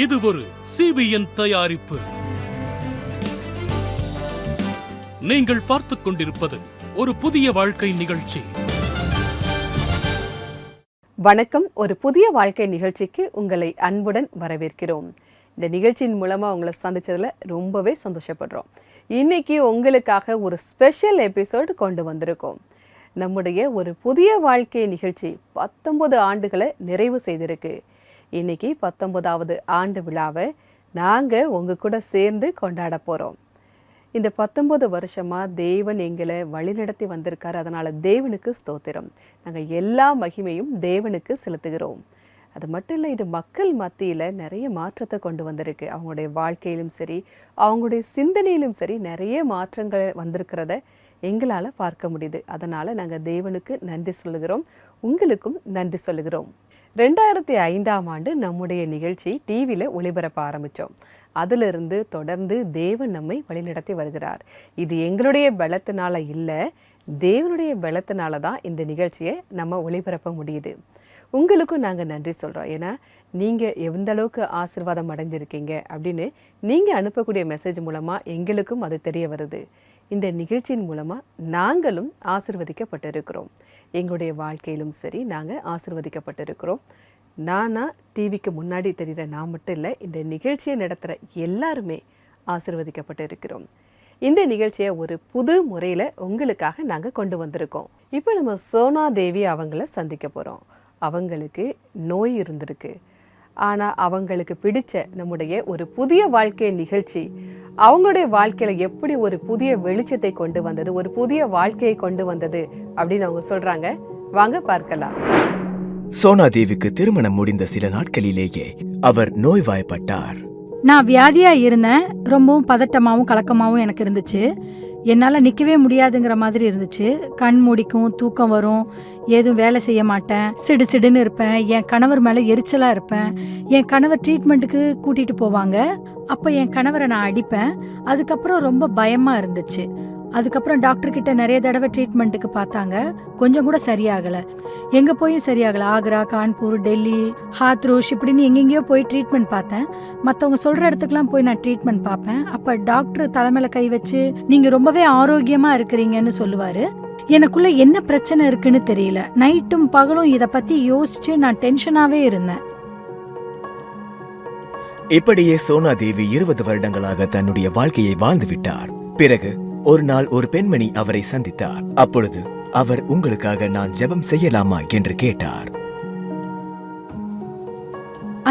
இது ஒரு CBN தயாரிப்பு. நீங்கள் பார்த்துக் கொண்டிருப்பது ஒரு புதிய வாழ்க்கை நிகழ்ச்சி. வணக்கம். ஒரு புதிய வாழ்க்கை நிகழ்ச்சிக்கு உங்களை அன்புடன் வரவேற்கிறோம். இந்த நிகழ்ச்சியின் மூலமா உங்களை சந்திச்சதுல ரொம்பவே சந்தோஷப்படுறோம். இன்னைக்கு உங்களுக்காக ஒரு ஸ்பெஷல் எபிசோட் கொண்டு வந்திருக்கோம். நம்முடைய ஒரு புதிய வாழ்க்கை நிகழ்ச்சி 19 ஆண்டுகளை நிறைவு செய்திருக்கு. இன்னைக்கு 19வது ஆண்டு விழாவை நாங்கள் உங்கள் கூட சேர்ந்து கொண்டாட போகிறோம். இந்த 19 வருஷமாக தேவன் எங்களை வழிநடத்தி வந்திருக்காரு. அதனால் தேவனுக்கு ஸ்தோத்திரம். நாங்கள் எல்லா மகிமையும் தேவனுக்கு செலுத்துகிறோம். அது மட்டும் இல்லை, இது மக்கள் மத்தியில் நிறைய மாற்றத்தை கொண்டு வந்திருக்கு. அவங்களுடைய வாழ்க்கையிலும் சரி, அவங்களுடைய சிந்தனையிலும் சரி நிறைய மாற்றங்கள் வந்திருக்கிறத எங்களால் பார்க்க முடியுது. அதனால் நாங்கள் தேவனுக்கு நன்றி சொல்லுகிறோம், உங்களுக்கும் நன்றி சொல்லுகிறோம். 2005ஆம் ஆண்டு நம்முடைய நிகழ்ச்சி டிவியில் ஒளிபரப்ப ஆரம்பித்தோம். அதிலிருந்து தொடர்ந்து தேவன் நம்மை வழிநடத்தி வருகிறார். இது எங்களுடைய பலத்தினால இல்லை, தேவனுடைய பலத்தினால தான் இந்த நிகழ்ச்சியை நம்ம ஒளிபரப்ப முடியுது. உங்களுக்கும் நாங்கள் நன்றி சொல்கிறோம். ஏன்னா நீங்கள் எந்த அளவுக்கு ஆசீர்வாதம் அடைஞ்சிருக்கீங்க அப்படின்னு நீங்கள் அனுப்பக்கூடிய மெசேஜ் மூலமாக எங்களுக்கும் அது தெரிய வருது. இந்த நிகழ்ச்சியின் மூலமாக நாங்களும் ஆசீர்வதிக்கப்பட்டிருக்கிறோம். எங்களுடைய வாழ்க்கையிலும் சரி நாங்கள் ஆசீர்வதிக்கப்பட்டிருக்கிறோம். டிவிக்கு முன்னாடி தெரிகிற நான் மட்டும் இல்லை, இந்த நிகழ்ச்சியை நடத்துகிற எல்லாருமே ஆசீர்வதிக்கப்பட்டு இருக்கிறோம். இந்த நிகழ்ச்சியை ஒரு புது முறையில் உங்களுக்காக நாங்கள் கொண்டு வந்திருக்கோம். இப்போ நம்ம சோனா தேவி அவங்கள சந்திக்க போகிறோம். அவங்களுக்கு நோய் இருந்திருக்கு. ஆனால் அவங்களுக்கு பிடிச்ச நம்முடைய ஒரு புதிய வாழ்க்கை நிகழ்ச்சி அவங்களுடைய வாழ்க்கையில் எப்படி ஒரு புதிய வெளிச்சத்தை கொண்டு வந்தது, ஒரு புதிய வாழ்க்கையை கொண்டு வந்தது அப்படின்னு அவங்க சொல்கிறாங்க. வாங்க பார்க்கலாம். சோனா தேவிக்கு திருமணம் முடிந்த சில நாட்களிலேயே அவர் நோய்வாய்ப்பட்டார். நான் வியாதியா இருந்தேன். ரொம்பவும் பதட்டமாகவும் கலக்கமாகவும் எனக்கு இருந்துச்சு. என்னால் நிற்கவே முடியாதுங்கிற மாதிரி இருந்துச்சு. கண் மூடிக்கும், தூக்கம் வரும், ஏதும் வேலை செய்ய மாட்டேன், சிடு சிடுன்னு இருப்பேன். என் கணவர் மேலே எரிச்சலாக இருப்பேன். என் கணவர் ட்ரீட்மெண்ட்டுக்கு கூட்டிகிட்டு போவாங்க. அப்போ என் கணவரை நான் அடிப்பேன். அதுக்கப்புறம் ரொம்ப பயமாக இருந்துச்சு. அதுக்கப்புறம் டாக்டர்கிட்ட நிறைய தடவை ட்ரீட்மெண்ட்டுக்கு பார்த்தாங்க, கொஞ்சம் கூட சரியாகலை. எங்கே போயும் சரியாகலை. ஆக்ரா, கான்பூர், டெல்லி, ஹாத்ரூஷ் இப்படின்னு எங்கெங்கேயோ போய் ட்ரீட்மெண்ட் பார்த்தேன். மற்றவங்க சொல்கிற இடத்துக்குலாம் போய் நான் ட்ரீட்மெண்ட் பார்ப்பேன். அப்போ டாக்டர் தலைமையில கை வச்சு நீங்கள் ரொம்பவே ஆரோக்கியமாக இருக்கிறீங்கன்னு சொல்லுவார். எனக்குள்ளே என்ன பிரச்சனை இருக்குன்னு தெரியல. நைட்டும் பகலும் இதை பற்றி யோசிச்சு நான் டென்ஷனாகவே இருந்தேன். இப்படியே சோனா தேவி 20 வருடங்களாக தன்னுடைய வாழ்க்கையை வாழ்ந்து விட்டார். பிறகு ஒரு நாள் ஒரு பெண்மணி அவரை சந்தித்தார். அப்பொழுது அவர், உங்களுக்காக நான் ஜெபம் செய்யலாமா என்று கேட்டார்.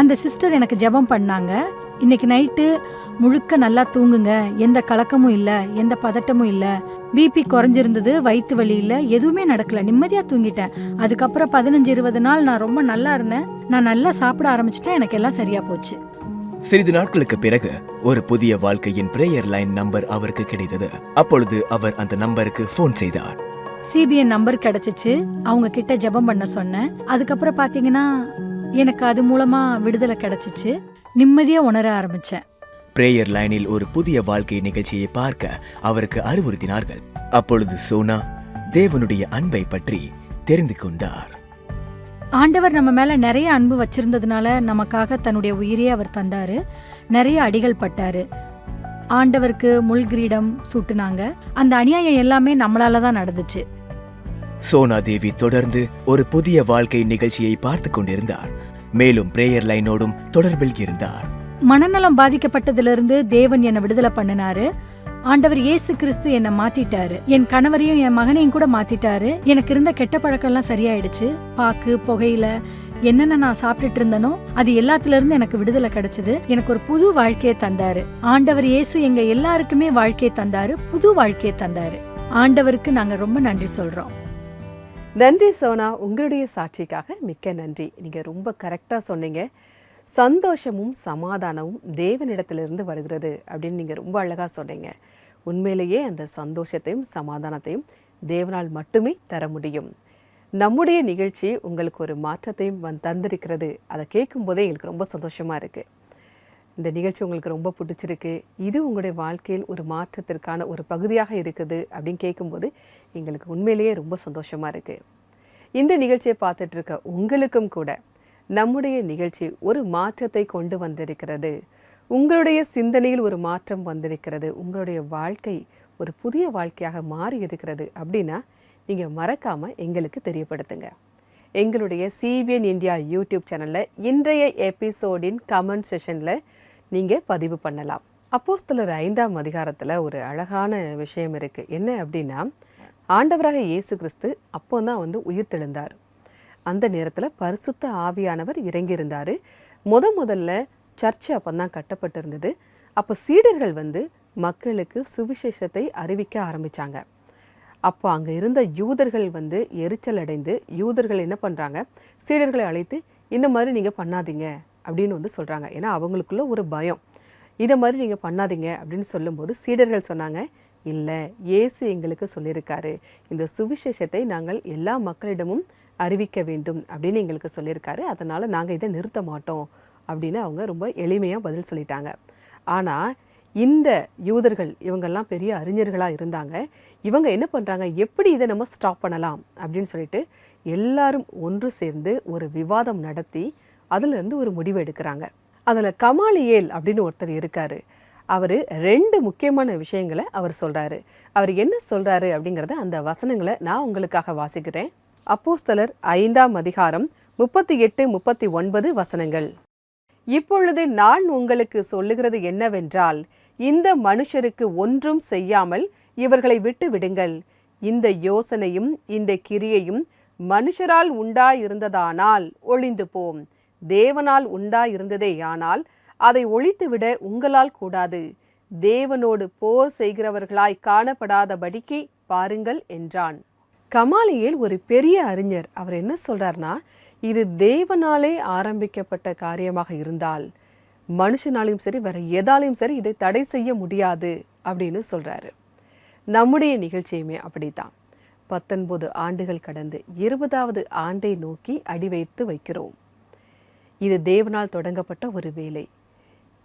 அந்த சிஸ்டர் எனக்கு ஜெபம் பண்ணாங்க. இன்னைக்கு நைட்டு முழுக்க நல்லா தூங்குங்க, எந்த கலக்கமும் இல்லை, எந்த பதட்டமும் இல்லை, பிபி குறைஞ்சிருந்தது, வயிற்று வலி இல்லை, எதுவுமே நடக்கல, நிம்மதியாக தூங்கிட்டேன். அதுக்கப்புறம் 15-20 நாள் நான் ரொம்ப நல்லா இருந்தேன். நான் நல்லா சாப்பிட ஆரம்பிச்சிட்டேன். எனக்கு எல்லாம் சரியா போச்சு. சிறிது நாட்களுக்கு பிறகு ஒரு புதிய வாழ்க்கையின் பிரேயர் லைன் நம்பர் அவருக்கு கிடைத்தது. அப்பொழுது அவர் அந்த நம்பருக்கு போன் செய்தார். CBN நம்பர் கிடைச்சிச்சு. அவங்க கிட்ட ஜெபம் பண்ண சொன்னேன். அதுக்கப்புறம் பாத்தீங்கன்னா எனக்கு அது மூலமா விடுதலை கிடைச்சிச்சு. நிம்மதியா உணர ஆரம்பிச்சேன். பிரேயர் லைனில் ஒரு புதிய வாழ்க்கை நிகழ்ச்சியை பார்க்க அவருக்கு அறிவுறுத்தினார்கள். அப்பொழுது சோனா தேவனுடைய அன்பை பற்றி தெரிந்து கொண்டார். ஆண்டவர் நம்ம மேல நிறைய அன்பு வச்சிருந்ததுனால நமக்காக தன்னுடைய உயிரையே அவர் தந்தாரு. நிறைய அடிகள் பட்டாரு. ஆண்டவருக்கு முள்கிரீடம் சூட்டுனாங்க. அந்த அநியாயம் எல்லாமே நம்மளால தான் நடந்துச்சு. சோனா தேவி தொடர்ந்து ஒரு புதிய வாழ்க்கை நிகழ்ச்சியை பார்த்து கொண்டிருந்தார். மேலும் பிரேயர் லைனோடும் தொடர்பில் இருந்தார். மனநலம் பாதிக்கப்பட்டதிலிருந்து தேவன் என்னை விடுதலை பண்ணினாரு. ஆண்டவர் இயேசு கிறிஸ்து என்னை மாத்திட்டாரு. என் கணவரையும் என் மகனையும் கூட மாத்திட்டாரு. எனக்கு இருந்த கெட்ட பழக்கம் எல்லாம் சரியாயிடுச்சு. பாக்கு, புகையில என்னென்ன நான் சாப்பிட்டுட்டு இருந்தனோ அது எல்லாத்துல இருந்து எனக்கு விடுதலை கிடைச்சது. எனக்கு ஒரு புது வாழ்க்கையை தந்தாரு. ஆண்டவர் இயேசு எங்க எல்லாருக்குமே வாழ்க்கையை தந்தாரு, புது வாழ்க்கையை தந்தாரு. ஆண்டவருக்கு நாங்க ரொம்ப நன்றி சொல்றோம். நன்றி சோனா, உங்களுடைய சாட்சிக்காக மிக்க நன்றி. நீங்கள் ரொம்ப கரெக்டாக சொன்னீங்க. சந்தோஷமும் சமாதானமும் தேவனிடத்திலிருந்து வருகிறது அப்படின்னு நீங்கள் ரொம்ப அழகாக சொன்னீங்க. உண்மையிலேயே அந்த சந்தோஷத்தையும் சமாதானத்தையும் தேவனால் மட்டுமே தர முடியும். நம்முடைய நிகழ்ச்சி உங்களுக்கு ஒரு மாற்றத்தையும் தந்திருக்கிறது. அதை கேட்கும்போதே எங்களுக்கு ரொம்ப சந்தோஷமாக இருக்குது. இந்த நிகழ்ச்சி உங்களுக்கு ரொம்ப பிடிச்சிருக்கு, இது உங்களுடைய வாழ்க்கையில் ஒரு மாற்றத்திற்கான ஒரு பகுதியாக இருக்குது அப்படின்னு கேட்கும்போது எங்களுக்கு உண்மையிலேயே ரொம்ப சந்தோஷமாக இருக்குது. இந்த நிகழ்ச்சியை பார்த்துட்டு இருக்க உங்களுக்கும் கூட நம்முடைய நிகழ்ச்சி ஒரு மாற்றத்தை கொண்டு வந்திருக்கிறது, உங்களுடைய சிந்தனையில் ஒரு மாற்றம் வந்திருக்கிறது, உங்களுடைய வாழ்க்கை ஒரு புதிய வாழ்க்கையாக மாறி இருக்கிறது அப்படின்னா நீங்கள் மறக்காமல் எங்களுக்கு தெரியப்படுத்துங்க. எங்களுடைய சிபிஎன் இந்தியா யூடியூப் சேனலில் இன்றைய எபிசோடின் கமெண்ட் செஷனில் நீங்கள் பதிவு பண்ணலாம். அப்போஸ்தலர் 5ஆம் அதிகாரத்தில் ஒரு அழகான விஷயம் இருக்குது. என்ன அப்படின்னா, ஆண்டவராக இயேசு கிறிஸ்து அப்போ தான் உயிர் தெழுந்தார். அந்த நேரத்தில் பரிசுத்த ஆவியானவர் இறங்கியிருந்தார். முதல்ல சர்ச்சு அப்போ தான் கட்டப்பட்டிருந்தது. அப்போ சீடர்கள் மக்களுக்கு சுவிசேஷத்தை அறிவிக்க ஆரம்பித்தாங்க. அப்போ அங்கே இருந்த யூதர்கள் எரிச்சல் அடைந்து யூதர்கள் என்ன பண்ணுறாங்க, சீடர்களை அழைத்து இந்த மாதிரி நீங்கள் பண்ணாதீங்க அப்படின்னு சொல்கிறாங்க. ஏன்னா அவங்களுக்குள்ள ஒரு பயம், இதை மாதிரி நீங்கள் பண்ணாதீங்க அப்படின்னு சொல்லும்போது சீடர்கள் சொன்னாங்க, இல்லை, இயேசு எங்களுக்கு சொல்லியிருக்காரு, இந்த சுவிசேஷத்தை நாங்கள் எல்லா மக்களிடமும் அறிவிக்க வேண்டும் அப்படின்னு எங்களுக்கு சொல்லியிருக்காரு, அதனால் நாங்கள் இதை நிறுத்த மாட்டோம் அப்படின்னு அவங்க ரொம்ப எளிமையாக பதில் சொல்லிட்டாங்க. ஆனால் இந்த யூதர்கள் இவங்கெல்லாம் பெரிய அறிஞர்களாக இருந்தாங்க. இவங்க என்ன பண்ணுறாங்க, எப்படி இதை நம்ம ஸ்டாப் பண்ணலாம் அப்படின்னு சொல்லிட்டு எல்லாரும் ஒன்று சேர்ந்து ஒரு விவாதம் நடத்தி அதிலிருந்து ஒரு முடிவு எடுக்கிறாங்க. அதில் கமாலியேல் அப்படின்னு ஒருத்தர் இருக்கார். அவர் 2 முக்கியமான விஷயங்களை அவர் சொல்கிறாரு. அவர் என்ன சொல்கிறாரு அப்படிங்கிறத அந்த வசனங்களை நான் உங்களுக்காக வாசிக்கிறேன். அப்போஸ்தலர் 5ஆம் அதிகாரம் 38-39 வசனங்கள். இப்பொழுது நான் உங்களுக்கு சொல்லுகிறது என்னவென்றால், இந்த மனுஷருக்கு ஒன்றும் செய்யாமல் இவர்களை விட்டு விடுங்கள். இந்த யோசனையும் இந்த கிரியையும் மனுஷரால் உண்டாயிருந்ததானால் ஒளிந்து போம், தேவனால் உண்டாயிருந்ததேயானால் அதை ஒழித்துவிட உங்களால் கூடாது. தேவனோடு போர் செய்கிறவர்களாய் காணப்படாதபடிக்கு பாருங்கள் என்றான். கமாலியேல் ஒரு பெரிய அறிஞர். அவர் என்ன சொல்றார்னா, இது தேவனாலே ஆரம்பிக்கப்பட்ட காரியமாக இருந்தால் மனுஷனாலையும் சரி வேற எதாலையும் சரி இதை தடை செய்ய முடியாது அப்படின்னு சொல்றாரு. நம்முடைய நிகழ்ச்சியுமே அப்படித்தான். 19 ஆண்டுகள் கடந்து 20வது ஆண்டை நோக்கி அடி வைத்து வைக்கிறோம். இது தேவனால் தொடங்கப்பட்ட ஒரு வேலை.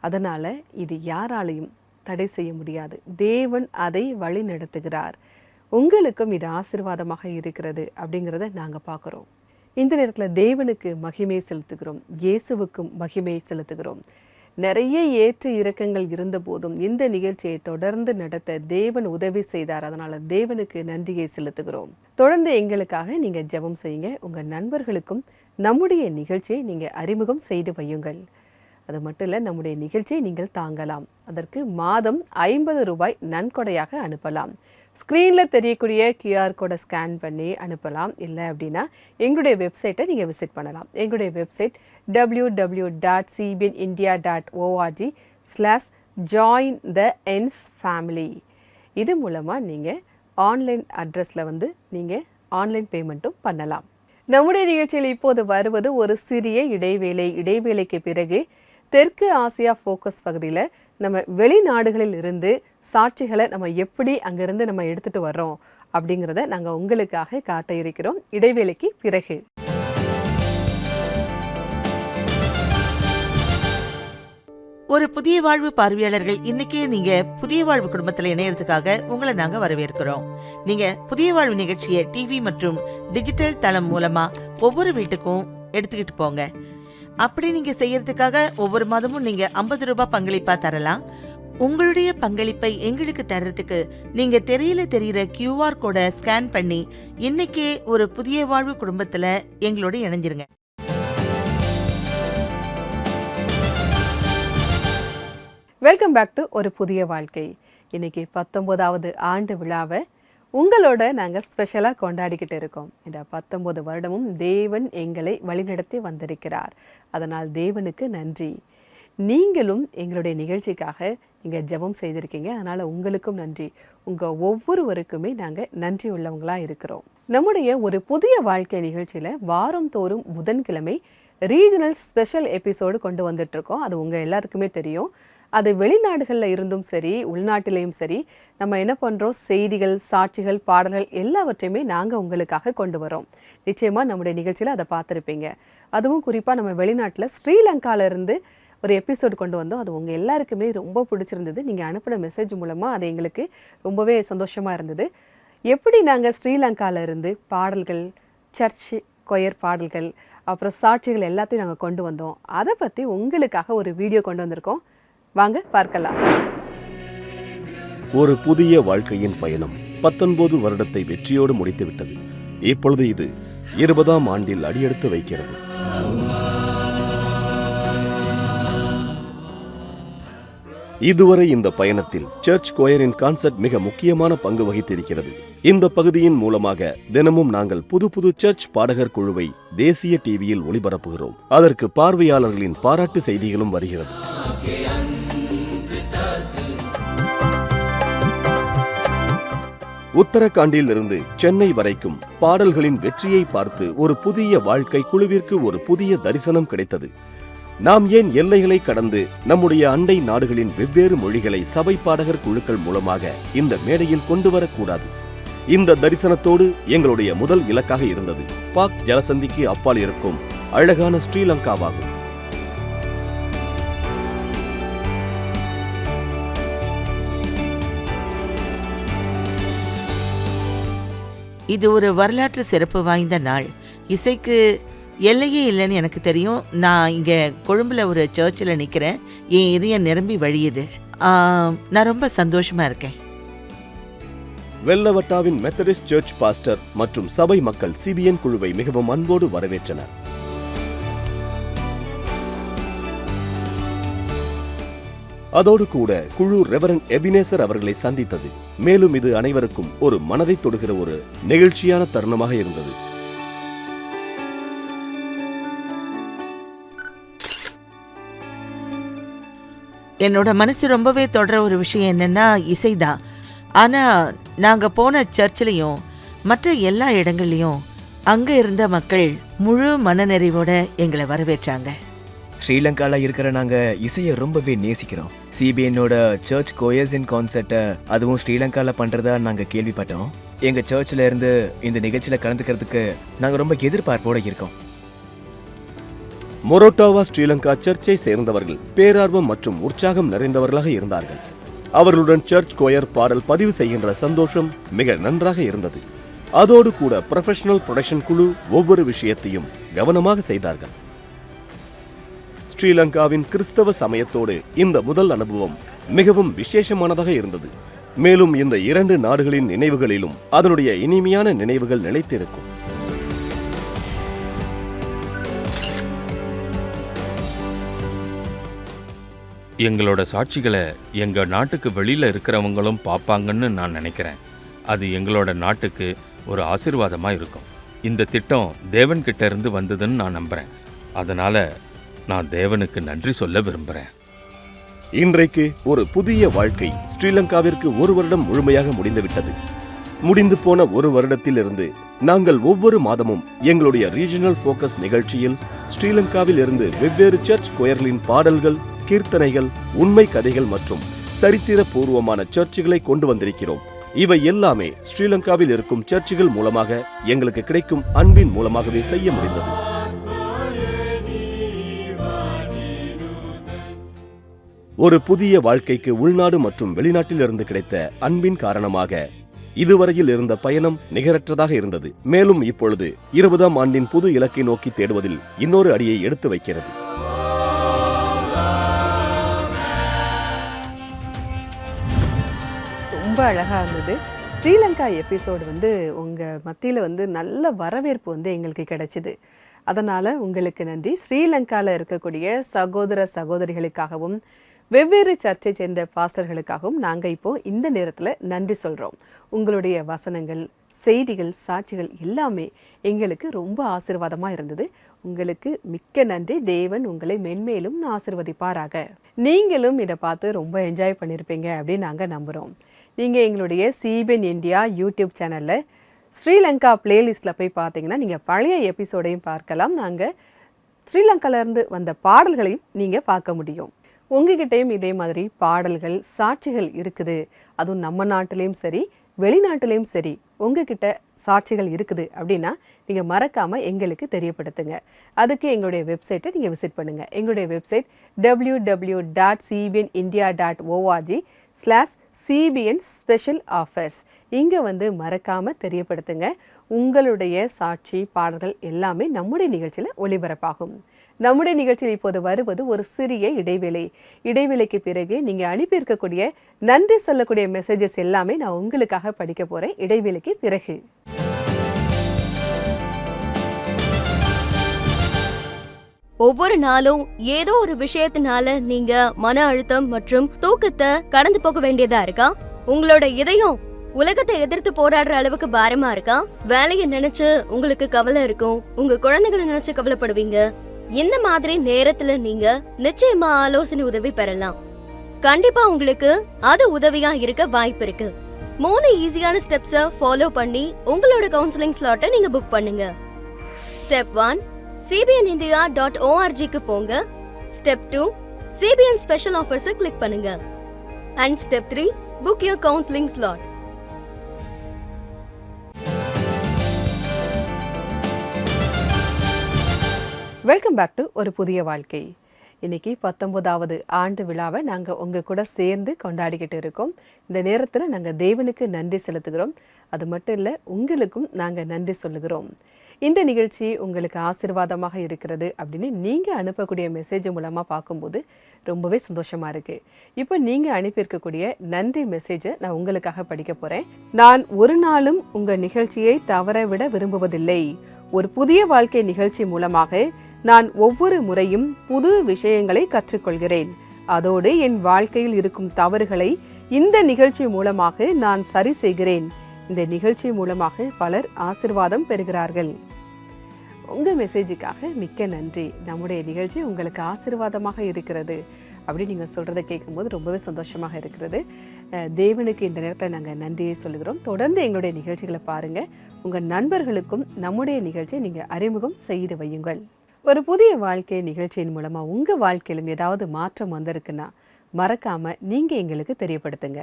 அதனால் இது யாராலையும் தடை செய்ய முடியாது. தேவன் அதை வழி நடத்துகிறார். உங்களுக்கும் இது ஆசீர்வாதமாக இருக்கிறது அப்படிங்கிறத நாங்கள் பார்க்குறோம். இந்த நேரத்தில் தேவனுக்கு மகிமை செலுத்துகிறோம், இயேசுவுக்கும் மகிமை செலுத்துகிறோம். நிறைய ஏற்ற இறக்கங்கள் இருந்த போதும் இந்த நிகழ்ச்சியை தொடர்ந்து நடத்த தேவன் உதவி செய்தார். அதனால் தேவனுக்கு நன்றியை செலுத்துகிறோம். தொடர்ந்து எங்களுக்காக நீங்கள் ஜெபம் செய்யுங்க. உங்கள் நண்பர்களுக்கும் நம்முடைய நிகழ்ச்சியை நீங்கள் அறிமுகம் செய்து வையுங்கள். அது மட்டும் இல்லை, நம்முடைய நிகழ்ச்சியை நீங்கள் தாங்கலாம். அதற்கு மாதம் 50 ரூபாய் நன்கொடையாக அனுப்பலாம். ஸ்க்ரீனில் தெரியக்கூடிய QR கோடை ஸ்கேன் பண்ணி அனுப்பலாம். இல்லை அப்படின்னா எங்களுடைய வெப்சைட்டை நீங்கள் விசிட் பண்ணலாம். எங்களுடைய வெப்சைட் www.cbnindia.org/jointheensfamily. இது மூலமாக நீங்கள் ஆன்லைன் அட்ரஸில் நீங்கள் ஆன்லைன் பேமெண்ட்டும் பண்ணலாம். நம்முடைய நிகழ்ச்சியில் இப்போது வருவது ஒரு சிறிய இடைவேளைக்கு பிறகு தெற்கு ஆசியா ஃபோக்கஸ் பகுதியில் நம்ம வெளிநாடுகளில் இருந்து சாட்சிகளை நம்ம எப்படி அங்கிருந்து நம்ம எடுத்துகிட்டு வர்றோம் அப்படிங்கிறத நாங்கள் உங்களுக்காக காட்ட இருக்கிறோம். இடைவேளைக்கு பிறகு ஒரு புதிய வாழ்வு பார்வையாளர்கள், இன்னைக்கு நீங்க புதிய வாழ்வு குடும்பத்துல இணையறதுக்காக உங்களை நாங்க வரவேற்கிறோம். நீங்க புதிய வாழ்வு நிகழ்ச்சியை டிவி மற்றும் டிஜிட்டல் தளம் மூலமா ஒவ்வொரு வீட்டுக்கும் எடுத்துக்கிட்டு போங்க. அப்படி நீங்க செய்யறதுக்காக ஒவ்வொரு மாதமும் நீங்க 50 ரூபாய் பங்களிப்பா தரலாம். உங்களுடைய பங்களிப்பை எங்களுக்கு தர்றதுக்கு நீங்க தெரியுற QR கோடை ஸ்கேன் பண்ணி இன்னைக்கே ஒரு புதிய வாழ்வு குடும்பத்துல எங்களோட இணைஞ்சிருங்க. வெல்கம் பேக் டு ஒரு புதிய வாழ்க்கை. இன்னைக்கு 19வது ஆண்டு விழாவை உங்களோட நாங்கள் ஸ்பெஷலாக கொண்டாடிக்கிட்டு இருக்கோம். இந்த 19 வருடமும் தேவன் எங்களை வழிநடத்தி வந்திருக்கிறார். அதனால் தேவனுக்கு நன்றி. நீங்களும் எங்களுடைய நிகழ்ச்சிக்காக நீங்கள் ஜெபம் செய்திருக்கீங்க. அதனால் உங்களுக்கும் நன்றி. உங்கள் ஒவ்வொருவருக்குமே நாங்கள் நன்றி உள்ளவங்களாக இருக்கிறோம். நம்முடைய ஒரு புதிய வாழ்க்கை நிகழ்ச்சியில் வாரம் தோறும் புதன்கிழமை ரீஜனல் ஸ்பெஷல் எபிசோடு கொண்டு வந்துட்ருக்கோம். அது உங்கள் எல்லாருக்குமே தெரியும். அது வெளிநாடுகளில் இருந்தும் சரி உள்நாட்டிலையும் சரி நம்ம என்ன பண்ணுறோம், செய்திகள், சாட்சிகள், பாடல்கள் எல்லாவற்றையுமே நாங்கள் உங்களுக்காக கொண்டு வரோம். நிச்சயமாக நம்முடைய நிகழ்ச்சியில் அதை பார்த்துருப்பீங்க. அதுவும் குறிப்பாக நம்ம வெளிநாட்டில் ஸ்ரீலங்காவிலேருந்து ஒரு எபிசோடு கொண்டு வந்தோம். அது உங்கள் எல்லாருக்குமே ரொம்ப பிடிச்சிருந்தது. நீங்கள் அனுப்பின மெசேஜ் மூலமாக அது எங்களுக்கு ரொம்பவே சந்தோஷமாக இருந்தது. எப்படி நாங்கள் ஸ்ரீலங்காவிலேருந்து பாடல்கள், சர்ச் கொயர் பாடல்கள், அப்புறம் சாட்சிகள் எல்லாத்தையும் நாங்கள் கொண்டு வந்தோம். அதை பற்றி உங்களுக்காக ஒரு வீடியோ கொண்டு வந்திருக்கோம். வாங்க பார்க்கலாம். ஒரு புதிய வாழ்க்கையின் பயணம் 19 வருடத்தை வெற்றியோடு முடித்துவிட்டது. இப்பொழுது இது 20ஆம் ஆண்டில் அடியெடுத்து வைக்கிறது. இதுவரை இந்த பயணத்தில் சர்ச் கொயரின் கான்செப்ட் மிக முக்கியமான பங்கு வகித்திருக்கிறது. இந்த பகுதியின் மூலமாக தினமும் நாங்கள் புது சர்ச் பாடகர் குழுவை தேசிய டிவியில் ஒளிபரப்புகிறோம். அதற்கு பார்வையாளர்களின் பாராட்டு செய்திகளும் வருகிறது. உத்தரகாண்டில் இருந்து சென்னை வரைக்கும் பாடல்களின் வெற்றியை பார்த்து ஒரு புதிய வாழ்க்கை குழுவிற்கு ஒரு புதிய தரிசனம் கிடைத்தது. நாம் ஏன் எல்லைகளை கடந்து நம்முடைய அண்டை நாடுகளின் வெவ்வேறு மொழிகளை சபை பாடகர் குழுக்கள் மூலமாக இந்த மேடையில் கொண்டு வரக்கூடாது? இந்த தரிசனத்தோடு எங்களுடைய முதல் இலக்காக இருந்தது பாக் ஜலசந்திக்கு அப்பால் இருக்கும் அழகான ஸ்ரீலங்காவாகும். இது ஒரு வரலாற்று சிறப்பு வாய்ந்த நாள். இசைக்கு எல்லையே இல்லைன்னு எனக்கு தெரியும். நான் இங்கே கொழும்புல ஒரு சர்ச்சில் நிற்கிறேன். என் இதயம் நிரம்பி வழியுது. நான் ரொம்ப சந்தோஷமா இருக்கேன். வெள்ளவட்டாவின் மெத்தடிஸ்ட் சர்ச் பாஸ்டர் மற்றும் சபை மக்கள் சிபிஎன் குழுவை மிகவும் அன்போடு வரவேற்றனர். அதோடு கூட குழு ரெவரண்ட் எபினேசர் அவர்களை சந்தித்தது. மேலும் இது அனைவருக்கும் ஒரு மனதை தொடுகிற ஒரு நெகிழ்ச்சியான தருணமாக இருந்தது. என்னோட மனசு ரொம்பவே தொடர ஒரு விஷயம் என்னன்னா இசைதான். ஆனால் நாங்கள் போன சர்ச்சிலையும் மற்ற எல்லா இடங்கள்லையும் அங்கே இருந்த மக்கள் முழு மனநிறைவோட எங்களை வரவேற்றாங்க. ஸ்ரீலங்கால இருக்கிற நாங்க இசையை ரொம்பவே நேசிக்கிறோம். சிபிஎன்னோட சர்ச் கோயர்ஸின் கான்செர்ட்டை அதுவும் ஸ்ரீலங்கால பண்றதா நாங்க கேள்விப்பட்டோம். எங்க சர்ச்ல இருந்து இந்த நிகழ்ச்சியில கலந்துக்கிறதுக்கு நாங்க ரொம்ப எதிர்பார்ப்போட இருக்கோம். மொரோட்டோவா ஸ்ரீலங்கா சர்ச்சை சேர்ந்தவர்கள் பேரார்வம் மற்றும் உற்சாகம் நிறைந்தவர்களாக இருந்தார்கள். அவர்களுடன் சர்ச் கோயர் பாடல் பதிவு செய்கின்ற சந்தோஷம் மிக நன்றாக இருந்தது. அதோடு கூட ப்ரொஃபஷனல் ப்ரொடக்ஷன் குழு ஒவ்வொரு விஷயத்தையும் கவனமாக செய்தார்கள். ஸ்ரீலங்காவின் கிறிஸ்தவ சமயத்தோடு இந்த முதல் அனுபவம் மிகவும் விசேஷமானதாக இருந்தது. மேலும் இந்த 2 நாடுகளின் நினைவுகளிலும் அதனுடைய இனிமையான நினைவுகள் நிலைத்திருக்கும். எங்களோட சாட்சிகளை எங்க நாட்டுக்கு வெளியில இருக்கிறவங்களும் பார்ப்பாங்கன்னு நான் நினைக்கிறேன். அது எங்களோட நாட்டுக்கு ஒரு ஆசீர்வாதமா இருக்கும். இந்த திட்டம் தேவன்கிட்ட இருந்து வந்ததுன்னு நான் நம்புறேன். அதனால நான் தேவனுக்கு நன்றி சொல்ல விரும்புறேன். இன்றைக்கு ஒரு புதிய வாழ்க்கை ஸ்ரீலங்காவிற்கு 1 வருடம் முழுமையாக முடிந்துவிட்டது. முடிந்து போன 1 வருடத்திலிருந்து நாங்கள் ஒவ்வொரு மாதமும் எங்களுடைய ரீஜனல் ஃபோக்கஸ் நிகழ்ச்சியில் ஸ்ரீலங்காவில் இருந்து வெவ்வேறு சர்ச் கொயர்களின் பாடல்கள், கீர்த்தனைகள், உண்மை கதைகள் மற்றும் சரித்திர பூர்வமான சர்ச்சுகளை கொண்டு வந்திருக்கிறோம். இவை எல்லாமே ஸ்ரீலங்காவில் இருக்கும் சர்ச்சுகள் மூலமாக எங்களுக்கு கிடைக்கும் அன்பின் மூலமாகவே செய்ய முடிந்தது. ஒரு புதிய வாழ்க்கைக்கு உள்நாடு மற்றும் வெளிநாட்டில் இருந்து கிடைத்த அன்பின் காரணமாக இதுவரையில் இருந்த பயணம் நிகரற்றதாக இருந்தது. மேலும் இப்பொழுது 20ஆம் ஆண்டின் புது இலக்கை நோக்கி தேடுவதில் இன்னொரு அடியை எடுத்து வைக்கிறது. ரொம்ப அழகாக இருந்தது. ஸ்ரீலங்கா எபிசோடு உங்கள் மத்தியில் நல்ல வரவேற்பு எங்களுக்கு கிடைச்சிது. அதனால் உங்களுக்கு நன்றி. ஸ்ரீலங்காவில் இருக்கக்கூடிய சகோதர சகோதரிகளுக்காகவும் வெவ்வேறு சர்ச்சை சேர்ந்த பாஸ்டர்களுக்காகவும் நாங்கள் இப்போது இந்த நேரத்தில் நன்றி சொல்கிறோம். உங்களுடைய வசனங்கள், செய்திகள், சாட்சிகள் எல்லாமே எங்களுக்கு ரொம்ப ஆசீர்வாதமாக இருந்தது. உங்களுக்கு மிக்க நன்றி. தேவன் உங்களை மென்மேலும் ஆசீர்வதிப்பாராக. நீங்களும் இதை பார்த்து ரொம்ப என்ஜாய் பண்ணியிருப்பீங்க அப்படின்னு நாங்கள் நம்புகிறோம். நீங்கள் எங்களுடைய சிபிஎன் இந்தியா யூடியூப் சேனலில் ஸ்ரீலங்கா பிளேலிஸ்ட்டில் போய் பார்த்தீங்கன்னா நீங்கள் பழைய எபிசோடையும் பார்க்கலாம். நாங்கள் ஸ்ரீலங்காவிலேருந்து வந்த பாடல்களையும் நீங்கள் பார்க்க முடியும். உங்ககிட்டையும் இதே மாதிரி பாடல்கள், சாட்சிகள் இருக்குது, அதுவும் நம்ம நாட்டிலையும் சரி வெளிநாட்டிலையும் சரி உங்ககிட்ட சாட்சிகள் இருக்குது அப்படின்னா நீங்கள் மறக்காமல் எங்களுக்கு தெரியப்படுத்துங்க. அதுக்கு எங்களுடைய வெப்சைட்டை நீங்கள் விசிட் பண்ணுங்கள். எங்களுடைய வெப்சைட் www.cbnindia.org/CBN ஸ்பெஷல் ஆஃபர்ஸ். இங்கே மறக்காமல் தெரியப்படுத்துங்க. உங்களுடைய சாட்சி பாடல்கள் எல்லாமே நம்முடைய நிகழ்ச்சியில் ஒளிபரப்பாகும். நம்முடைய நிகழ்ச்சியில் இப்போது வருவது ஒரு சிறிய இடைவேளை. இடைவேளைக்கு பிறகு நீங்கள் அனுப்பியிருக்கக்கூடிய நன்றி சொல்லக்கூடிய மெசேஜஸ் எல்லாமே நான் உங்களுக்காக படிக்க போகிறேன் இடைவேளைக்கு பிறகு. ஒவ்வொரு நாளும் ஏதோ ஒரு விஷயத்தினால நீங்க மன அழுத்தம் மற்றும் தூக்கத்தை கடந்து போக வேண்டியதா இருக்கா? உங்களோட இதயம் உலகத்தை எதிர்த்து போராடுற அளவுக்கு பாரமா இருக்கா? வேலையை நினைச்சு உங்களுக்கு கவலை இருக்கும், உங்க குழந்தைகளை நினைச்சு கவலைப்படுவீங்க. இந்த மாதிரி நேரத்துல நீங்க நிச்சயமா ஆலோசனை உதவி பெறலாம். கண்டிப்பா உங்களுக்கு அது உதவியா இருக்க வாய்ப்பு இருக்கு. 3 ஈஸியான ஸ்டெப்ஸை ஃபாலோ பண்ணி உங்களோட கவுன்சிலிங் ஸ்லாட்டை நீங்க புக் பண்ணுங்க. ஸ்டெப் 1, cbnindia.org போங்க. ஸ்டெப் 2, CBN ஸ்பெஷல் ஆஃபர்ஸை கிளிக் பண்ணுங்க. And step 3, book your counselling slot. Welcome back to ஒரு புதிய வாழ்க்கை. இன்னைக்கு 19வது ஆண்டு விழாவை நாங்கள் உங்கள் கூட சேர்ந்து கொண்டாடிக்கிட்டு இருக்கோம். இந்த நேரத்தில் நாங்கள் தேவனுக்கு நன்றி செலுத்துகிறோம். அது மட்டும் இல்லை, உங்களுக்கும் நாங்கள் நன்றி சொல்லுகிறோம். இந்த நிகழ்ச்சி உங்களுக்கு ஆசீர்வாதமாக இருக்கிறது அப்படின்னு நீங்கள் அனுப்பக்கூடிய மெசேஜ் மூலமாக பார்க்கும்போது ரொம்பவே சந்தோஷமாக இருக்குது. இப்போ நீங்கள் அனுப்பியிருக்கக்கூடிய நன்றி மெசேஜை நான் உங்களுக்காக படிக்க போகிறேன். நான் ஒரு நாளும் உங்கள் நிகழ்ச்சியை தவற விட விரும்புவதில்லை. ஒரு புதிய வாழ்க்கை நிகழ்ச்சி மூலமாக நான் ஒவ்வொரு முறையும் புது விஷயங்களை கற்றுக்கொள்கிறேன். அதோடு என் வாழ்க்கையில் இருக்கும் தவறுகளை இந்த நிகழ்ச்சி மூலமாக நான் சரி செய்கிறேன். இந்த நிகழ்ச்சி மூலமாக பலர் ஆசீர்வாதம் பெறுகிறார்கள். உங்கள் மெசேஜுக்காக மிக்க நன்றி. நம்முடைய நிகழ்ச்சி உங்களுக்கு ஆசீர்வாதமாக இருக்கிறது அப்படி நீங்கள் சொல்கிறத கேட்கும்போது ரொம்பவே சந்தோஷமாக இருக்கிறது. தேவனுக்கு இந்த நேரத்தில் நாங்கள் நன்றியை சொல்லுகிறோம். தொடர்ந்து எங்களுடைய நிகழ்ச்சிகளை பாருங்கள். உங்கள் நண்பர்களுக்கும் நம்முடைய நிகழ்ச்சியை நீங்கள் அறிமுகம் செய்து வையுங்கள். ஒரு புதிய வாழ்க்கை நிகழ்ச்சியின் மூலமாக உங்கள் வாழ்க்கையிலும் ஏதாவது மாற்றம் வந்திருக்குன்னா மறக்காமல் நீங்கள் எங்களுக்கு தெரியப்படுத்துங்க.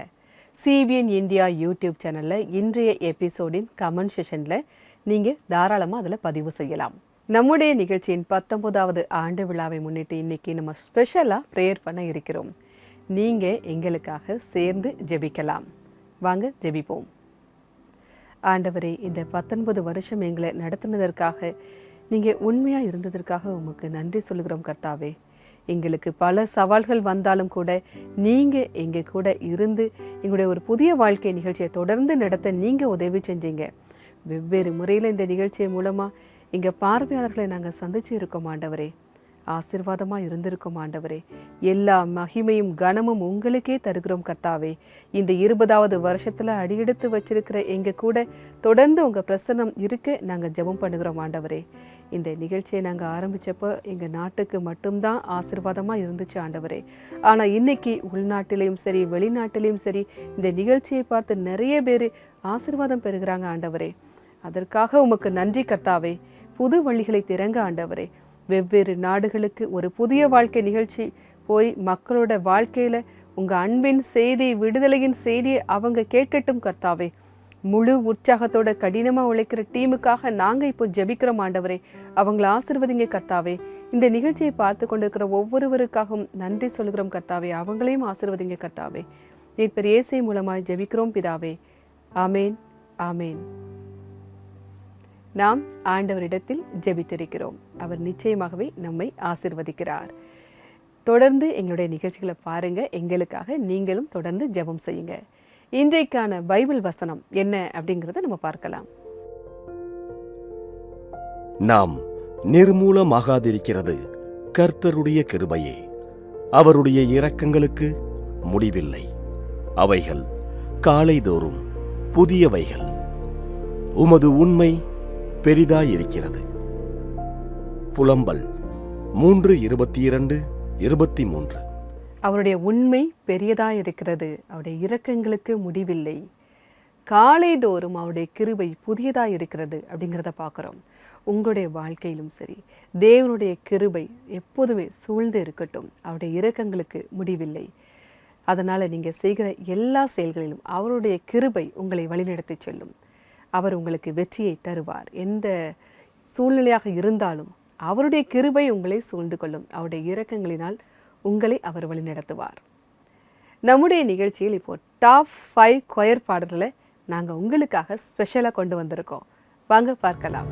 CBN இந்தியா யூடியூப் சேனலில் இன்றைய எபிசோடின் கமெண்ட் செஷனில் நீங்கள் தாராளமாக அதில் பதிவு செய்யலாம். நம்முடைய நிகழ்ச்சியின் 19வது ஆண்டு விழாவை முன்னிட்டு இன்றைக்கி நம்ம ஸ்பெஷலாக ப்ரேயர் பண்ண இருக்கிறோம். நீங்கள் எங்களுக்காக சேர்ந்து ஜெபிக்கலாம். வாங்க ஜெபிப்போம். ஆண்டவரே, இந்த 19 வருஷம் எங்களை நடத்தினதற்காக, நீங்கள் உண்மையாக இருந்ததற்காக உமக்கு நன்றி சொல்லுகிறோம் கர்த்தாவே. எங்களுக்கு பல சவால்கள் வந்தாலும் கூட நீங்கள் எங்கள் கூட இருந்து எங்களுடைய ஒரு புதிய வாழ்க்கை நிகழ்ச்சியை தொடர்ந்து நடத்த நீங்கள் உதவி செஞ்சீங்க. வெவ்வேறு முறையில் இந்த நிகழ்ச்சியை மூலமாக எங்கள் பார்வையாளர்களை நாங்கள் சந்திச்சு இருக்கோம் ஆண்டவரே. ஆசீர்வாதமாக இருந்திருக்கோம் ஆண்டவரே. எல்லா மகிமையும் கனமும் உங்களுக்கே தருகிறோம் கர்த்தாவே. இந்த 20வது வருஷத்தில் அடியெடுத்து வச்சிருக்கிற எங்கள் கூட தொடர்ந்து உங்கள் பிரசன்னம் இருக்க நாங்கள் ஜெபம் பண்ணுகிறோம் ஆண்டவரே. இந்த நிகழ்ச்சியை நாங்கள் ஆரம்பித்தப்போ எங்கள் நாட்டுக்கு மட்டும்தான் ஆசீர்வாதமாக இருந்துச்சு ஆண்டவரே. ஆனால் இன்னைக்கு உள்நாட்டிலையும் சரி வெளிநாட்டிலையும் சரி இந்த நிகழ்ச்சியை பார்த்து நிறைய பேர் ஆசீர்வாதம் பெறுகிறாங்க ஆண்டவரே. அதற்காக உமக்கு நன்றி கர்த்தாவே. புது வழிகளை திறங்க ஆண்டவரே. வெவ்வேறு நாடுகளுக்கு ஒரு புதிய வாழ்க்கை நிகழ்ச்சி போய் மக்களோட வாழ்க்கையில் உங்கள் அன்பின் செய்தி, விடுதலையின் செய்தியை அவங்க கேட்கட்டும் கர்த்தாவே. முழு உற்சாகத்தோட கடினமாக உழைக்கிற டீமுக்காக நாங்கள் இப்போ ஜெபிக்கிறோம் ஆண்டவரே. அவங்கள ஆசீர்வதிங்க கர்த்தாவே. இந்த நிகழ்ச்சியை பார்த்து கொண்டிருக்கிற ஒவ்வொருவருக்காகவும் நன்றி சொல்கிறோம் கர்த்தாவே. அவங்களையும் ஆசீர்வதிங்க கர்த்தாவே. மீட்பர் இயேசு மூலமாய் ஜெபிக்கிறோம் பிதாவே. ஆமேன், ஆமேன். நாம் ஆண்டவரிடத்தில் ஜெபித்திருக்கிறோம். அவர் நிச்சயமாகவே நம்மை ஆசீர்வதிக்கிறார். தொடர்ந்து எங்களுடைய நிகழ்ச்சிகளை பாருங்க. எங்களுக்காக நீங்களும் தொடர்ந்து ஜெபம் செய்யுங்க. இன்றைக்கான பைபிள் வசனம் என்ன அப்படிங்கிறத நம்ம பார்க்கலாம். நாம் நிர்மூலமாகாதிருக்கிறது கர்த்தருடைய கிருபையே. அவருடைய இரக்கங்களுக்கு முடிவில்லை. அவைகள் காலைதோறும் புதியவைகள். உமது உண்மை பெரிதாயிருக்கிறது. புலம்பல் 3:22-23. அவருடைய உண்மை பெரியதாக இருக்கிறது. அவருடைய இரக்கங்களுக்கு முடிவில்லை. காலைதோறும் அவருடைய கிருபை புதியதாக இருக்கிறது அப்படிங்கிறத பார்க்குறோம். உங்களுடைய வாழ்க்கையிலும் சரி தேவனுடைய கிருபை எப்போதுமே சூழ்ந்து இருக்கட்டும். அவருடைய இரக்கங்களுக்கு முடிவில்லை. அதனால் நீங்கள் செய்கிற எல்லா செயல்களிலும் அவருடைய கிருபை உங்களை வழிநடத்தி செல்லும். அவர் உங்களுக்கு வெற்றியை தருவார். எந்த சூழ்நிலையாக இருந்தாலும் அவருடைய கிருபை உங்களை சூழ்ந்து கொள்ளும். அவருடைய இரக்கங்களினால் உங்களை அவர் வழிநடத்துவார். நம்முடைய நிகழ்ச்சியில் இப்போ டாப் 5 கொயர் பாடல்களை நாங்கள் உங்களுக்காக ஸ்பெஷலாக கொண்டு வந்திருக்கோம். வாங்க பார்க்கலாம்.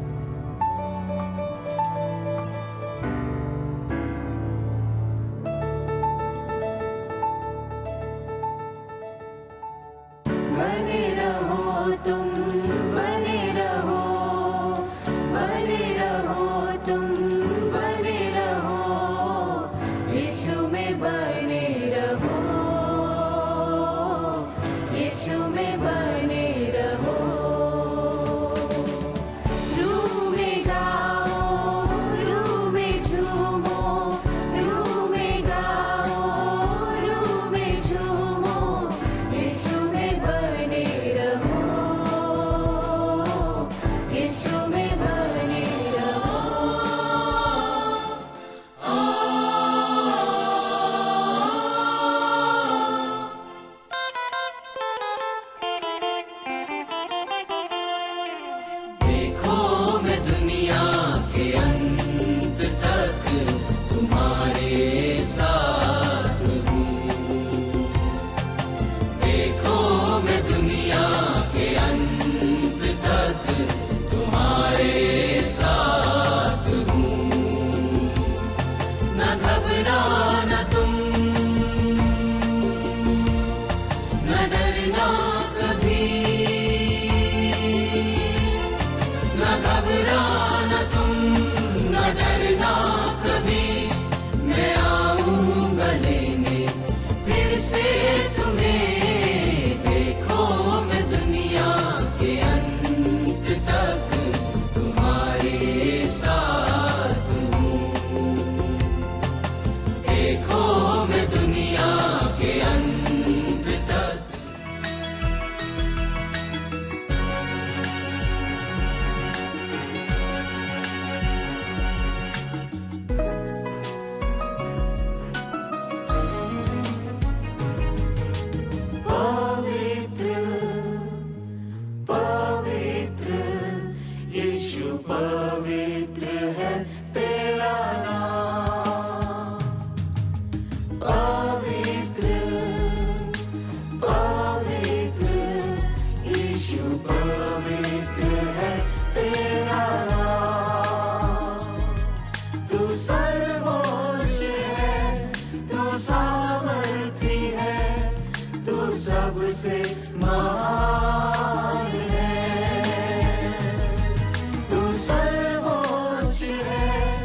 तू सर्वोच्च है,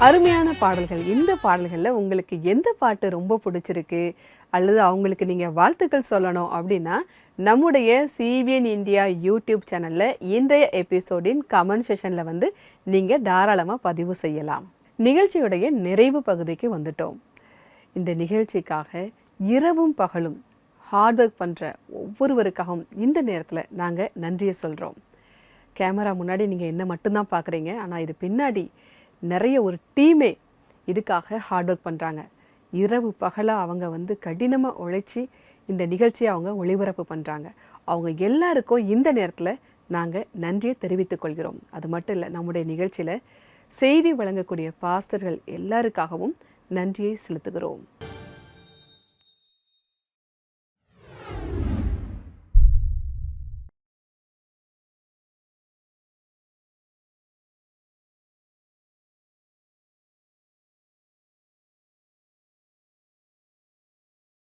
அருமையான பாடல்கள். இந்த பாடல்களில் உங்களுக்கு எந்த பாட்டு ரொம்ப பிடிச்சிருக்கு அல்லது அவங்களுக்கு நீங்கள் வாழ்த்துக்கள் சொல்லணும் அப்படின்னா நம்முடைய சிபிஎன் இந்தியா யூடியூப் சேனலில் இன்றைய எபிசோடின் கமெண்ட் செஷனில் வந்து நீங்கள் தாராளமாக பதிவு செய்யலாம். நிகழ்ச்சியுடைய நிறைவு பகுதிக்கு வந்துட்டோம். இந்த நிகழ்ச்சிக்காக இரவும் பகலும் ஹார்ட் ஒர்க் பண்ணுற ஒவ்வொருவருக்காகவும் இந்த நேரத்தில் நாங்கள் நன்றியை சொல்கிறோம். கேமரா முன்னாடி நீங்கள் என்ன மட்டும்தான் பார்க்குறீங்க, ஆனால் இது பின்னாடி நிறைய ஒரு டீமே இதுக்காக ஹார்ட் ஒர்க் பண்ணுறாங்க. இரவு பகலாக அவங்க வந்து கடினமாக உழைச்சி இந்த நிகழ்ச்சியை அவங்க ஒளிபரப்பு பண்ணுறாங்க. அவங்க எல்லாருக்கும் இந்த நேரத்தில் நாங்கள் நன்றியை தெரிவித்துக் கொள்கிறோம். அது மட்டும் இல்லை, நம்முடைய நிகழ்ச்சியில் செய்தி வழங்கக்கூடிய பாஸ்டர்கள் எல்லாருக்காகவும் நன்றியை செலுத்துகிறோம்.